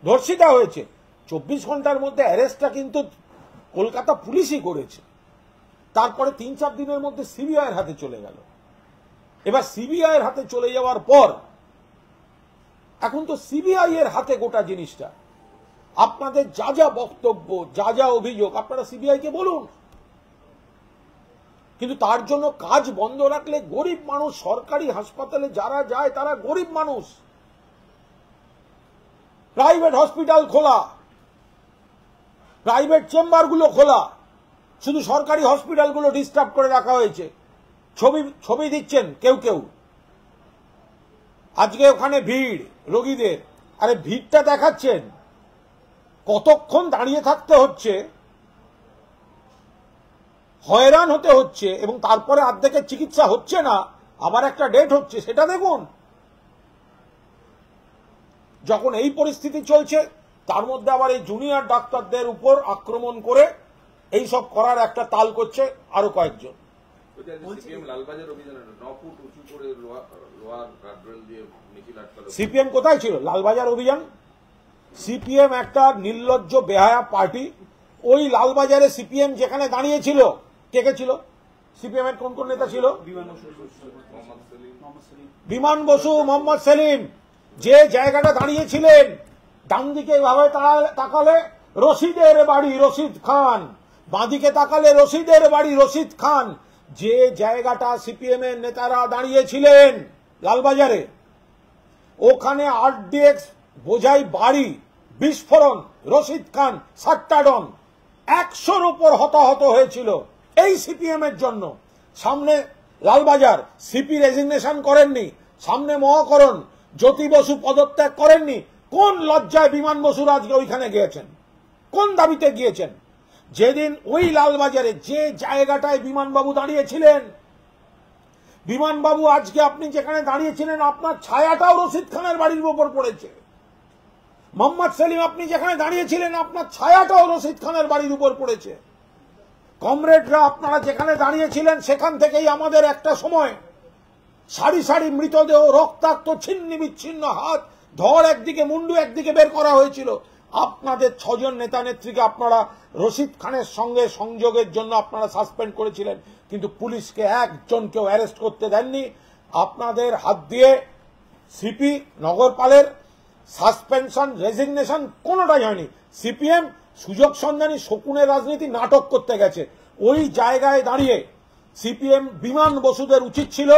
ধর্ষিতা হয়েছে, 24 ঘন্টার মধ্যে অ্যারেস্টটা কিন্তু কলকাতা পুলিশই করেছে। তারপরে 3-4 দিনের মধ্যে সিবিআইয়ের হাতে চলে গেল। এবার সিবিআইয়ের হাতে চলে যাওয়ার পর এখন তো সিবিআই এর হাতে গোটা জিনিসটা। আপনাদের যা যা বক্তব্য, যা যা অভিযোগ আপনারা সিবিআই কে বলুন, কিন্তু তার জন্য কাজ বন্ধ রাখলে গরিব মানুষ, সরকারি হাসপাতালে যারা যায় তারা গরিব মানুষ, প্রাইভেট হসপিটাল খোলা, প্রাইভেট চেম্বারগুলো খোলা, শুধু সরকারি হসপিটালগুলো ডিস্টার্ব করে রাখা হয়েছে। ছবি দিচ্ছেন কেউ কেউ, আজকে ওখানে ভিড় রোগীদের, আরে ভিড়টা দেখাচ্ছেন, কতক্ষণ দাঁড়িয়ে থাকতে হচ্ছে, হয়রান হতে হচ্ছে, এবং তারপরে অর্ধেকের চিকিৎসা হচ্ছে না, আবার একটা ডেট হচ্ছে, সেটা দেখুন। যখন এই পরিস্থিতি চলছে, তার মধ্যে আবার এই জুনিয়র ডাক্তারদের উপর আক্রমণ করে এই সব করার একটা তাল করছে আরো কয়েকজন। সিপিএম কোথায় ছিল? লালবাজার অভিযান। সিপিএম একটা নির্লজ্জ বেহায়া পার্টি। ওই লালবাজারে সিপিএম যেখানে দাঁড়িয়েছিল, কে কে ছিল? সিপিএম এর কোন কোন নেতা ছিল? বিমান বসু, মোহাম্মদ সেলিম। যে জায়গাটা দাঁড়িয়েছিলেন, ডান দিকে এভাবে তাকালে রশিদের বাড়ি রশিদ খান, বাঁদিকে তাকালে রশিদের বাড়ি রশিদ খান। যে জায়গাটা সিপিএম এর নেতারা দাঁড়িয়েছিলেন লালবাজারে, ওখানে আরডিএক্স বোঝাই বাড়ি বিস্ফোরণ, রশিদ খান সাট্টাডন 100-র উপর হতাহত হয়েছিল এই সিপিএম এর জন্য। সামনে লালবাজার, সিপি রেজিগনেশন করেননি, সামনে মহাকরণ, জ্যোতি বসু পদত্যাগ করেননি। কোন লজ্জায় বিমান বসুর আজকে ওইখানে গিয়েছেন? কোন দাবিতে গিয়েছেন? যেদিন ওই লালবাজারে যে জায়গাটায় বিমানবাবু দাঁড়িয়েছিলেন, বিমানবাবু আজকে আপনি যেখানে দাঁড়িয়েছিলেন, আপনার ছায়াটাও রশিদ খানের বাড়ির উপর পড়েছে। মোহাম্মদ সেলিম, আপনি যেখানে দাঁড়িয়েছিলেন, আপনার ছায়াটাও রশিদ খানের বাড়ির উপর পড়েছে। কমরেডরা, আপনারা যেখানে দাঁড়িয়েছিলেন, সেখান থেকেই আমাদের একটা সময় সারি সারি মৃতদেহ, রক্তাক্ত ছিন্ন বিচ্ছিন্ন হাত, ধর একদিকে, মুন্ডু একদিকে বের করা হয়েছিল। আপনাদের 6 জন নেতা নেত্রীকে আপনারা রশিদ খানের সঙ্গে সংযোগের জন্য আপনারা সাসপেন্ড করেছিলেন, কিন্তু পুলিশকে একজনকেও অ্যারেস্ট করতে দেননি। আপনাদের হাত দিয়ে সিপি নগরপালের সাসপেনশন, রেজিগনেশন কোনোটাই হয়নি। সিপিএম সুযোগ সন্ধানী শকুনের রাজনীতি নাটক করতে গেছে। ওই জায়গায় দাঁড়িয়ে সিপিএম বিমান বসুদের উচিত ছিল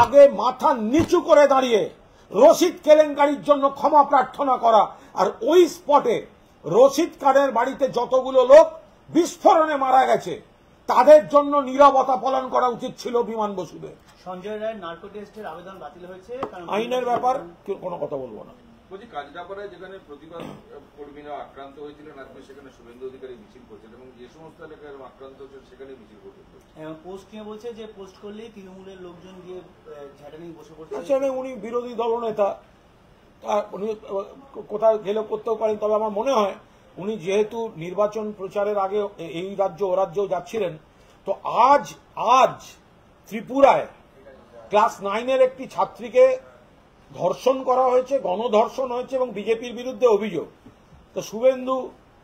আগে মাথা নিচু করে দাঁড়িয়ে রশিদ কেলেঙ্কারির জন্য ক্ষমা প্রার্থনা করা, আর ওই স্পটে রশিদ খানের বাড়িতে যতগুলো লোক বিস্ফোরণে মারা গেছে তাদের জন্য নীরবতা পালন করা উচিত ছিল বিমান বসুদের। সঞ্জয় রায়ের নার্কো টেস্টের আবেদন বাতিল হয়েছে, আইনের ব্যাপার কোনো কথা বলবো না। বলছি, কাজরাপাড়ায় যেখানে প্রতিবাদ কর্মীরা আক্রান্ত হয়েছিলেন, আজকে সেখানে শুভেন্দু অধিকারী মিছিল করছেন, এবং যে সমস্ত এলাকায় আক্রান্ত হচ্ছেন সেখানে মিছিল করছেন। পোস্ট নিয়ে বলছে যে পোস্ট করলেই তৃণমূলের লোকজন গিয়ে ঝাঁটা নিয়ে বসে পড়ছে। উনি বিরোধী দলনেতা, উনি কোথাও গেলে করতেও পারেন। তবে আমার মনে হয় উনি যেহেতু নির্বাচন প্রচারের আগে এই রাজ্য ও রাজ্যেও যাচ্ছিলেন, তো আজ ত্রিপুরায় ক্লাস 9-এর একটি ছাত্রীকে ধর্ষণ করা হয়েছে, গণধর্ষণ হয়েছে, এবং বিজেপির বিরুদ্ধে অভিযোগ। তো শুভেন্দু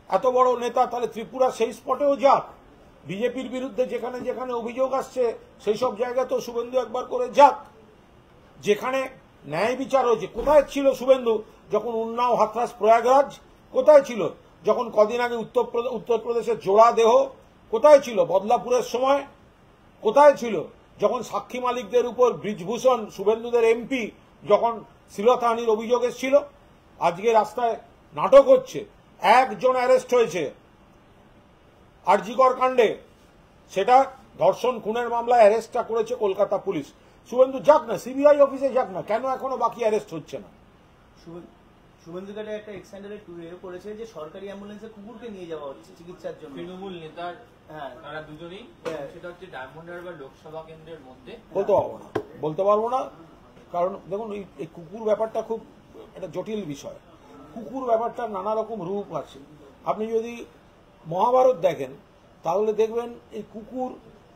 এত বড় নেতা, তাহলে ত্রিপুরা সেই স্পটেও যাক, বিজেপির বিরুদ্ধে যেখানে যেখানে অভিযোগ আসছে সেই সব জায়গায় তো শুভেন্দু একবার করে যাক। যেখানে ন্যায় বিচার হয়েছে, কোথায় ছিল শুভেন্দু যখন উন্নাও, হাথরাস, প্রয়াগরাজ? কোথায় ছিল যখন কদিন আগে উত্তরপ্রদেশের জোড়া দেহ? কোথায় ছিল বদলাপুরের সময়? কোথায় ছিল যখন সাক্ষী মালিকদের উপর ব্রিজভূষণ, শুভেন্দুদের এমপি, যখন শ্লীলতাহানির অভিযোগ এসেছিল, আজকে রাস্তায় নাটক হচ্ছে, একজন অ্যারেস্ট হয়েছে আরজিকর কাণ্ডে, সেটা ধর্ষণ খুনের মামলায় অ্যারেস্টটা করেছে কলকাতা পুলিশ। শুভেন্দু যাক না, সিবিআই অফিসে যাক না, কেন এখনো বাকি অ্যারেস্ট হচ্ছে না? শুভেন্দু ঘাটে একটা এক্সটেন্ডেড ট্যুরে করেছে যে সরকারি অ্যাম্বুলেন্সে কুকুরকে নিয়ে যাওয়া হচ্ছে চিকিৎসার জন্য। তৃণমূল নেতার হ্যাঁ, তারা দুজনেই, সেটা হচ্ছে ডায়মন্ড হারবার লোকসভা কেন্দ্রের মধ্যে। বলতে পারবো না, কারণ দেখুন এই কুকুর ব্যাপারটা খুব একটা জটিল বিষয়। কুকুর ব্যাপারটা নানা রকম রূপ আছে। আপনি যদি মহাভারত দেখেন তাহলে দেখবেন এই কুকুর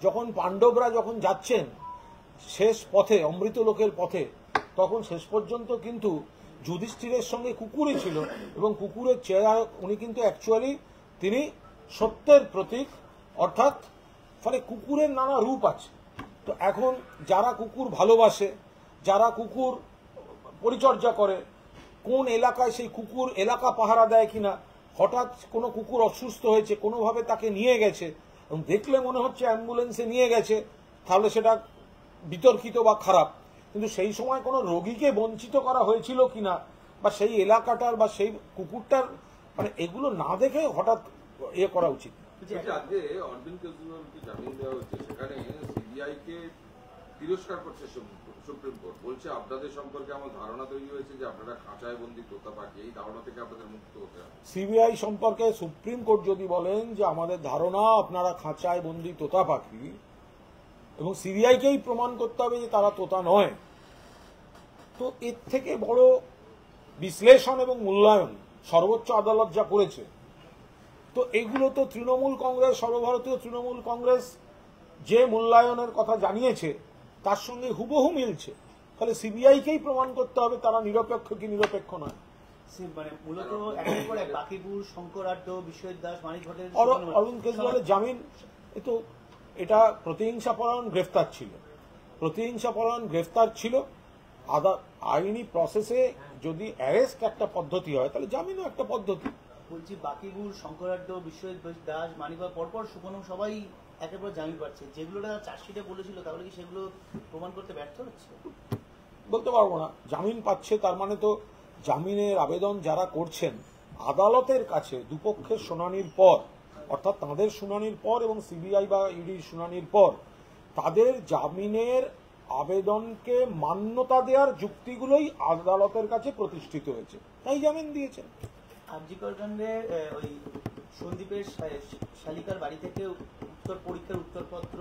যখন পাণ্ডবরা যখন যাচ্ছেন শেষ পথে, অমৃত লোকের পথে, তখন শেষ পর্যন্ত কিন্তু যুধিষ্ঠিরের সঙ্গে কুকুরই ছিল, এবং কুকুরের চেহারা উনি কিন্তু অ্যাকচুয়ালি তিনি সত্যের প্রতীক, অর্থাৎ ফলে কুকুরের নানা রূপ আছে। তো এখন যারা কুকুর ভালোবাসে, যারা কুকুর পরিচর্যা করে, কোন এলাকায় সেই কুকুর এলাকা পাহারা দেয় কিনা, হঠাৎ কোনো কুকুর অসুস্থ হয়েছে, কোনোভাবে তাকে নিয়ে গেছে এবং দেখলে মনে হচ্ছে অ্যাম্বুলেন্সে নিয়ে গেছে, তাহলে সেটা বিতর্কিত বা খারাপ। কিন্তু সেই সময় কোনো রোগীকে বঞ্চিত করা হয়েছিল কিনা, বা সেই এলাকাটার বা সেই কুকুরটার, মানে এগুলো না দেখে হঠাৎ ইয়ে করা উচিত। আজকে অরবিন্দ কেজরিওয়ালকে জামিন দেওয়া হচ্ছে, সেখানে সিবিআই কে তিরস্কার করছে সুপ্রিম কোর্ট, বলছে আপনাদের সম্পর্কে আমার ধারণা তৈরি হয়েছে যে আপনারা খাঁচায় বন্দী তোতা পাখি, এই ধারণা থেকে আপনাদের মুক্ত হতে হবে। সিবিআই সম্পর্কে সুপ্রিম কোর্ট যদি বলেন যে আমাদের ধারণা আপনারা খাঁচায় বন্দী তোতা পাখি, এবং সিবিআইকেই প্রমাণ করতে হবে যে তারা তোতা নয়, তো এর থেকে বড় বিশ্লেষণ এবং মূল্যায়ন সর্বোচ্চ আদালত যা করেছে, তো এগুলো তো তৃণমূল কংগ্রেস, সর্বভারতীয় তৃণমূল কংগ্রেস যে মূল্যায়নের কথা জানিয়েছে তার সঙ্গে হুবহু মিলছে। ফলে সিবিআইকেই প্রমাণ করতে হবে তারা নিরপেক্ষ কি নিরপেক্ষ নয়। মানে মূলত একের পর এক বাকিপুর, শঙ্কর আড্ড, বিশ্বজিৎ দাস, মানিক ভট্টের অরবিন্দ কেজরিওয়ালের জামিন, এটা প্রতিহিংসাপরায়ণ গ্রেফতার ছিল, প্রতিহিংসাপরায়ণ গ্রেফতার ছিল। আইনি প্রসেসে যদি অ্যারেস্ট একটা পদ্ধতি হয়, তাহলে জামিনও একটা পদ্ধতি। বলছি বাকিপুর, শঙ্কর আড্ড, বিশ্বজিৎ দাস, মানিক পরপর সুকনম সবাই একের পর জামিন পাচ্ছে, যেগুলো চার্জশিটে বলেছিল, তাহলে কি সেগুলো প্রমাণ করতে ব্যর্থ হচ্ছে? বলতে পারবো না। জামিন পাচ্ছে তার মানে তো জামিনের আবেদন যারা করছেন আদালতের কাছে দুপক্ষের শুনানির পর, অর্থাৎ তাদের শুনানির পর এবং সিবিআই বা ইডির শুনানির পর, তাদের জামিনের আবেদনকে মান্যতা দেওয়ার যুক্তিগুলোই আদালতের কাছে প্রতিষ্ঠিত হয়েছে, তাই জামিন দিয়েছেন। আরজিকর কাণ্ডে ওই সন্দীপের শালিকার বাড়ি থেকে উত্তর পরীক্ষার উত্তরপত্র,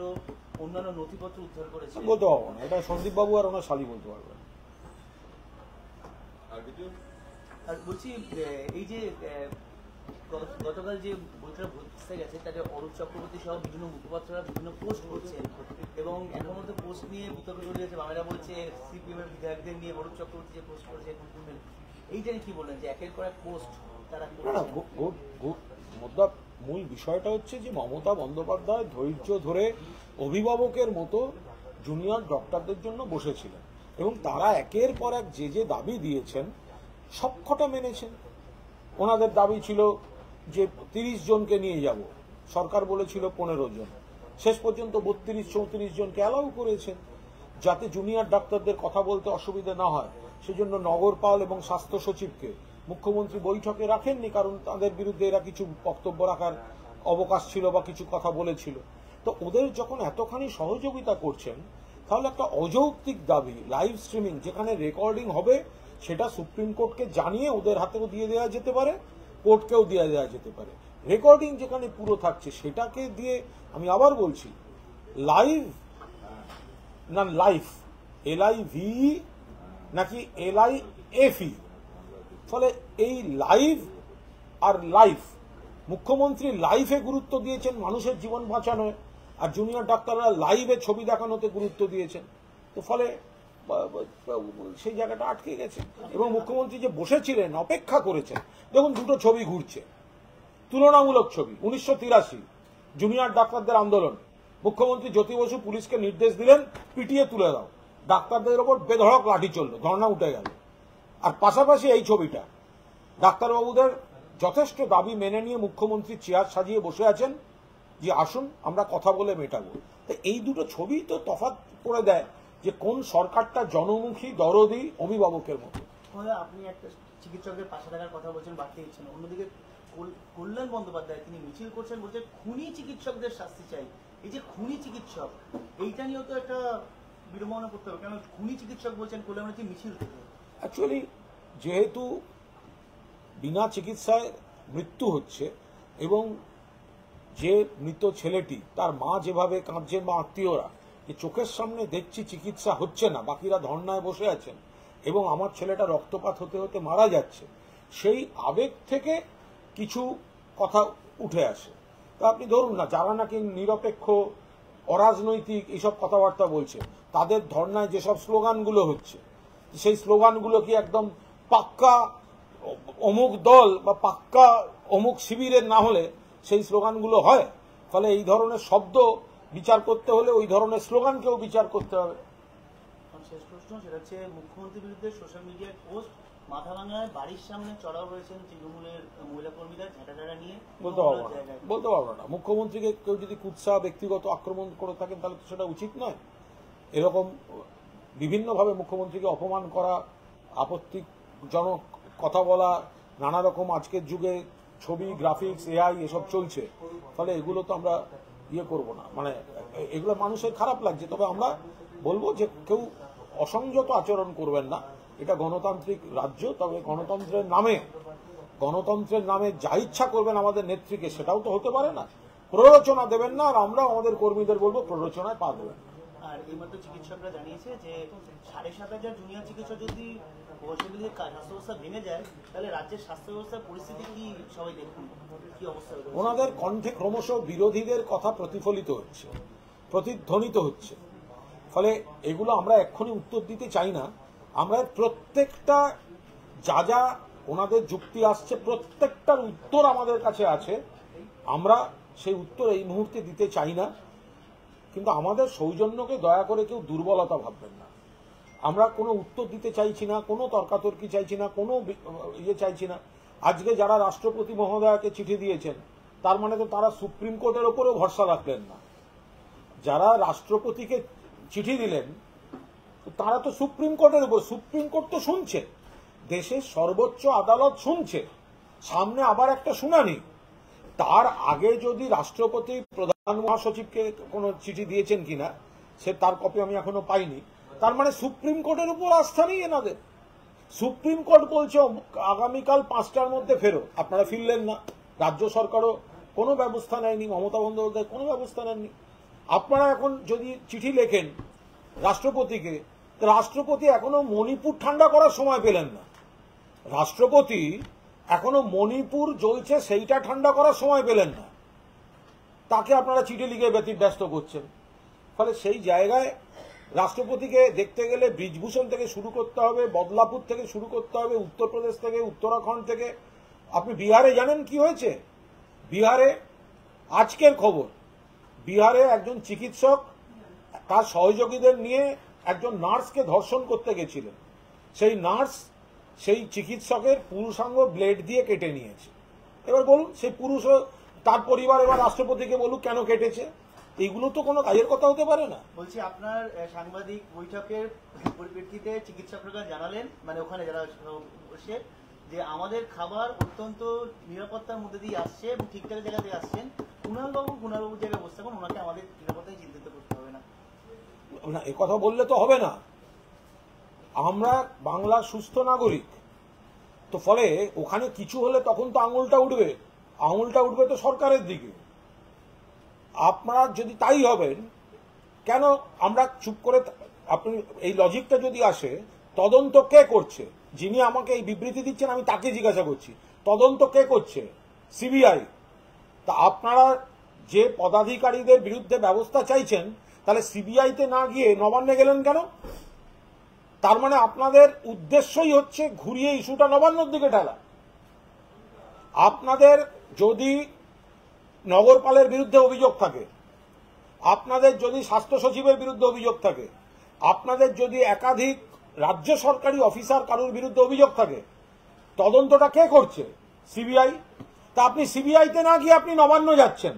অন্যান্য নথিপত্র উদ্ধার করেছে। বলতে পারবো না, এটা সন্দীপ বাবু আর ওনার শালি বলতে পারবেন। আর বলছি এই যে গতকাল যে বইটা ভর্তি গেছে, তাতে অরূপ চক্রবর্তী সহ বিভিন্ন মুখপাত্ররা বিভিন্ন পোস্ট করছেন, এবং এখন মধ্যে পোস্ট নিয়ে বিতর্ক চলে যাচ্ছে। বাংলা বলছে সিপিএম এর বিধায়কদের নিয়ে অরূপ চক্রবর্তী যে পোস্ট করেছে, এইটা কি বললেন যে একের পর এক পোস্ট তারা মূল বিষয়টা হচ্ছে যে মমতা বন্দ্যোপাধ্যায় ধৈর্য ধরে অভিভাবকের মতো জুনিয়র ডক্টরদের জন্য বসেছিলেন, এবং তারা একের পর এক যে দাবি দিয়েছেন সবকটা মেনেছেন। ওনাদের দাবি ছিল যে 30 জনকে নিয়ে যাব, সরকার বলেছিল 15 জন, শেষ পর্যন্ত 32-34 জনকে অ্যালাউ করেছেন, যাতে জুনিয়র ডাক্তারদের কথা বলতে অসুবিধা না হয়। সেজন্য নগরপাল এবং স্বাস্থ্য সচিবকে মুখ্যমন্ত্রী বৈঠকে রাখেননি, কারণ তাদের বিরুদ্ধে এরা কিছু বক্তব্য রাখার অবকাশ ছিল বা কিছু কথা বলেছিল। তো ওদের যখন এতখানি সহযোগিতা করছেন, তাহলে একটা অযৌক্তিক দাবি লাইভ স্ট্রিমিং যেখানে রেকর্ডিং হবে, সেটা সুপ্রিম কোর্টকে জানিয়ে ওদের হাতেও দিয়ে দেওয়া যেতে পারে, কোর্টকেও দিয়ে দেওয়া যেতে পারে। রেকর্ডিং যেখানে পুরো থাকছে সেটাকে দিয়ে, আমি আবার বলছি, লাইভ না লাইফ, LIV নাকি LIFE, ফলে এই লাইভ আর লাইফ, মুখ্যমন্ত্রী লাইফে গুরুত্ব দিয়েছেন মানুষের জীবন বাঁচানোয়, আর জুনিয়র ডাক্তাররা লাইভে ছবি দেখানোতে গুরুত্ব দিয়েছেন। তো ফলে সেই জায়গাটা আটকে গেছে, এবং মুখ্যমন্ত্রী যে বসেছিলেন অপেক্ষা করেছেন। দেখুন দুটো ছবি ঘুরছে, তুলনামূলক ছবি। 1983 জুনিয়র ডাক্তারদের আন্দোলন, মুখ্যমন্ত্রী জ্যোতি বসু পুলিশকে নির্দেশ দিলেন পিটিয়ে তুলে দাও, ডাক্তারদের ওপর বেধড়ক লাঠি চলল, ধর্ণা উঠে গেল। আর পাশাপাশি এই ছবিটা ডাক্তারবাবুদের যথেষ্ট দাবি মেনে নিয়ে মুখ্যমন্ত্রী চেয়ার সাজিয়ে বসে আছেন যে আসুন আমরা কথা বলে মেটাবো। তো এই দুটো ছবি তো তফাৎ করে দেয় যে কোন সরকারটা জনমুখী, দরদি, অভিভাবকের মতো। তাহলে আপনি একটা চিকিৎসকদের পাশে থাকার কথা বলছেন, বাড়তে দিচ্ছেন, অন্যদিকে কল্যাণ বন্দ্যোপাধ্যায় তিনি মিছিল করছেন, বলছে খুনি চিকিৎসকদের শাস্তি চাই। এই যে খুনি চিকিৎসক, এইটা নিয়েও তো একটা বিড়ম্বনা করতে হবে, কেন খুনি চিকিৎসক বলছেন কল্যাণী মিছিল থেকে? অ্যাকচুয়ালি যেহেতু বিনা চিকিৎসায় মৃত্যু হচ্ছে এবং যে মৃত ছেলেটি তার মা যেভাবে কাঁদছেন বা আত্মীয়রা, যে চোখের সামনে দেখছি চিকিৎসা হচ্ছে না, বাকিরা ধর্নায় বসে আছেন এবং আমার ছেলেটা রক্তপাত হতে হতে মারা যাচ্ছে, সেই আবেগ থেকে কিছু কথা উঠে আসে। তা আপনি ধরুন না, যারা নাকি নিরপেক্ষ, অরাজনৈতিক এইসব কথাবার্তা বলছে, তাদের ধর্নায় যেসব স্লোগানগুলো হচ্ছে, সেই স্লোগানগুলো কি একদম পাক্কা অমুক দল বা পাক্কা অমুক শিবিরের না হলে সেই স্লোগানগুলো হয়? ফলে এই ধরনের শব্দ বিচার করতে হলে ওই ধরনের স্লোগানকেও বিচার করতে হবে। শেষ প্রশ্ন, সেটা হচ্ছে মুখ্যমন্ত্রীর বিরুদ্ধে সোশ্যাল মিডিয়ায় পোস্ট, মাথাভাঙায় বাড়ির সামনে চড়াও রয়েছেন তৃণমূলের মহিলা কর্মীরা ঝাঁটা নিয়ে। বলতে পারবো না। মুখ্যমন্ত্রীকে কেউ যদি কুৎসা, ব্যক্তিগত আক্রমণ করে থাকেন তাহলে তো সেটা উচিত নয়। এরকম বিভিন্নভাবে মুখ্যমন্ত্রীকে অপমান করা, আপত্তিজনক কথা বলা, নানা রকম আজকের যুগে ছবি, গ্রাফিক্স, এআই এসব চলছে, ফলে এগুলো তো আমরা করব না, মানে এগুলো মানুষের খারাপ লাগছে। তবে আমরা বলবো যে কেউ অসংযত আচরণ করবেন না, এটা গণতান্ত্রিক রাজ্য। তবে গণতন্ত্রের নামে যা ইচ্ছা করবেন আমাদের নেত্রীকে, সেটাও তো হতে পারে না। প্ররোচনা দেবেন না, আর আমরা আমাদের কর্মীদের বলবো প্ররোচনায় পা দেবেন। আর এইমাত্র চিকিৎসকরা জানিয়েছে যে ৭,৫০০ জুনিয়র চিকিৎসক যদি স্বাস্থ্য ব্যবস্থা ভেঙে যায়, তাহলে রাজ্যের স্বাস্থ্য ব্যবস্থার পরিস্থিতি কি সবাই দেখুন, কি অবস্থা হবে? ওনাদের কণ্ঠে ক্রমশ বিরোধীদের কথা প্রতিফলিত হচ্ছে, প্রতিধ্বনিত হচ্ছে। ফলে এগুলো আমরা এক্ষুনি উত্তর দিতে চাই না। আমরা প্রত্যেকটা যা যা ওনাদের যুক্তি আসছে, প্রত্যেকটার উত্তর আমাদের কাছে আছে। আমরা সেই উত্তর এই মুহূর্তে দিতে চাই না, কিন্তু আমাদের সৌজন্যকে দয়া করে কেউ দুর্বলতা ভাববেন না। আমরা কোনো উত্তর দিতে চাইছি না, কোনো তর্কাতর্কি চাইছি না, কোনো চাইছি না। আজকে যারা রাষ্ট্রপতি মহোদয়কে চিঠি দিয়েছেন, তার মানে তো তারা সুপ্রিম কোর্টের ওপরেও ভরসা রাখলেন না। যারা রাষ্ট্রপতিকে চিঠি দিলেন তারা তো সুপ্রিম কোর্টের উপর, সুপ্রিম কোর্ট তো শুনছে, দেশের সর্বোচ্চ আদালত শুনছে, সামনে আবার একটা শুনানি। তার আগে যদি রাষ্ট্রপতি প্রধান মহাসচিবকে কোনো চিঠি দিয়েছেন কিনা সে তার কপি আমি এখনো পাইনি, তার মানে সুপ্রিম কোর্টের উপর আস্থা নেই এনাদের। সুপ্রিম কোর্ট বলছে আগামীকাল 5টার মধ্যে ফেরো, আপনারা ফিরলেন না। রাজ্য সরকারও কোনো ব্যবস্থা নেয়নি, মমতা বন্দ্যোপাধ্যায় কোনো ব্যবস্থা নেননি। আপনারা এখন যদি চিঠি লেখেন রাষ্ট্রপতিকে, রাষ্ট্রপতি এখনো মণিপুর ঠান্ডা করার সময় পেলেন না। রাষ্ট্রপতি এখনো মণিপুর জ্বলছে সেইটা ঠান্ডা করার সময় পেলেন না, তাকে আপনারা চিঠি লিখে ব্যস্ত করছেন। ফলে সেই জায়গায় রাষ্ট্রপতিকে দেখতে গেলে ব্রিজভূষণ থেকে শুরু করতে হবে, বদলাপুর থেকে শুরু করতে হবে, উত্তরপ্রদেশ থেকে, উত্তরাখণ্ড থেকে। আপনি বিহারে জানেন কি হয়েছে? বিহারে আজকের খবর, বিহারে একজন চিকিৎসক তার সহযোগীদের নিয়ে একজন নার্সকে ধর্ষণ করতে গেছিলেন। সেই নার্স সেই চিকিৎসকের পুরুষাঙ্গ ব্লেড দিয়ে কেটে নিয়েছে। এবার বলুন, সেই পুরুষ তার পরিবার এবার রাষ্ট্রপতিকে বলুক কেন কেটেছে। এইগুলো তো কোনো কাজের কথা হতে পারে না। বলছি, আপনার সাংবাদিক বৈঠকের পরিপ্রেক্ষিতে চিকিৎসকরা জানালেন, মানে ওখানে যারা বসে, যে আমাদের খাবার অত্যন্ত নিরাপত্তার মধ্যে দিয়ে আসছে এবং ঠিকঠাক জায়গা দিয়ে আসছেন। কুণালবাবুর জায়গায় বসে থাকুন, ওনাকে আমাদের নিরাপত্তায় চিন্তিত করতে হবে না। না, এ কথা বললে তো হবে না। আমরা বাংলার সুস্থ নাগরিক, তো ফলে ওখানে কিছু হলে তখন তো আঙুলটা উঠবে তো সরকারের দিকে। আপনারা যদি তাই হবেন, কেন আমরা চুপ করে? আপনি এই লজিকটা যদি আসে, তদন্ত কে করছে? যিনি আমাকে এই বিবৃতি দিচ্ছেন আমি তাকে জিজ্ঞাসা করছি, তদন্ত কে করছে? সিবিআই। তা আপনারা যে পদাধিকারীদের বিরুদ্ধে ব্যবস্থা চাইছেন, তাহলে সিবিআইতে না গিয়ে নবান্নে গেলেন কেন? তার মানে আপনাদের উদ্দেশ্যই হচ্ছে ঘুরিয়ে ইস্যুটা নবান্নর দিকে ঠেলা। আপনাদের যদি নগরপালের বিরুদ্ধে অভিযোগ থাকে, আপনাদের যদি স্বাস্থ্য সচিবের বিরুদ্ধে অভিযোগ থাকে, আপনাদের যদি একাধিক রাজ্য সরকারি অফিসার কারোর বিরুদ্ধে অভিযোগ থাকে, তদন্তটা কে করছে? সিবিআই। তা আপনি সিবিআইতে না গিয়ে আপনি নবান্ন যাচ্ছেন।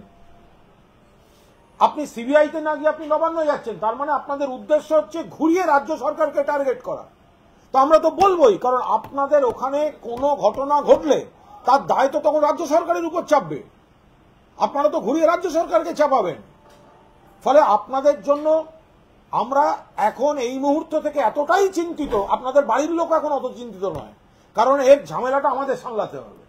আপনি সিবিআইতে না গিয়ে আপনি নবান্ন যাচ্ছেন, তার মানে আপনাদের উদ্দেশ্য হচ্ছে ঘুরিয়ে রাজ্য সরকারকে টার্গেট করা। তো আমরা তো বলবোই, কারণ আপনাদের ওখানে কোনো ঘটনা ঘটলে তার দায় তো তখন রাজ্য সরকারের উপর চাপবে, আপনারা তো ঘুরিয়ে রাজ্য সরকারকে চাপাবেন। ফলে আপনাদের জন্য আমরা এখন এই মুহূর্ত থেকে এতটাই চিন্তিত, আপনাদের বাড়ির লোক এখন অত চিন্তিত নয়, কারণ এর ঝামেলাটা আমাদের সামলাতে হবে।